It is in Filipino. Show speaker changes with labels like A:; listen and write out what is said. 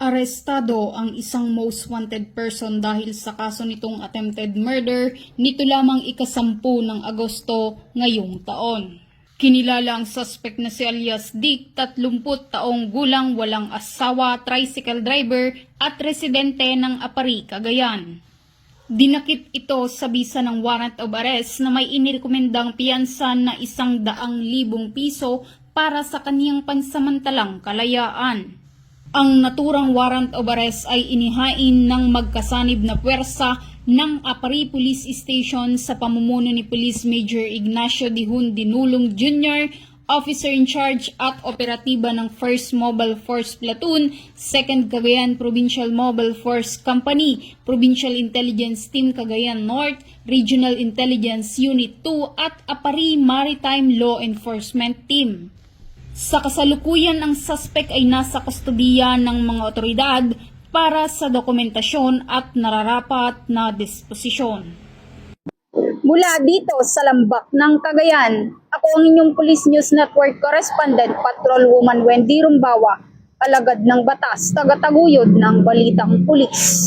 A: Arestado ang isang most wanted person dahil sa kaso nitong attempted murder nito lamang ika-10 ng Agosto ngayong taon. Kinilala ang suspect na si alias Dick, 30 taong gulang, walang asawa, tricycle driver at residente ng Apari, Cagayan. Dinakip ito sa bisa ng warrant of arrest na may inirekomendang piyansa na 100,000 piso para sa kaniyang pansamantalang kalayaan. Ang naturang warrant of arrest ay inihain ng magkasanib na puwersa ng Apari Police Station sa pamumuno ni Police Major Ignacio Dihun Dinulong Jr., Officer in Charge at Operatiba ng 1st Mobile Force Platoon, 2nd Cagayan Provincial Mobile Force Company, Provincial Intelligence Team Cagayan North, Regional Intelligence Unit 2 at Apari Maritime Law Enforcement Team. Sa kasalukuyan, ang suspect ay nasa kustodiya ng mga otoridad para sa dokumentasyon at nararapat na disposisyon.
B: Mula dito sa Lambak ng Cagayan, ako ang inyong Police News Network Correspondent, Patrolwoman Wendy Rumbawa, alagad ng batas, tagataguyod ng balitang pulis.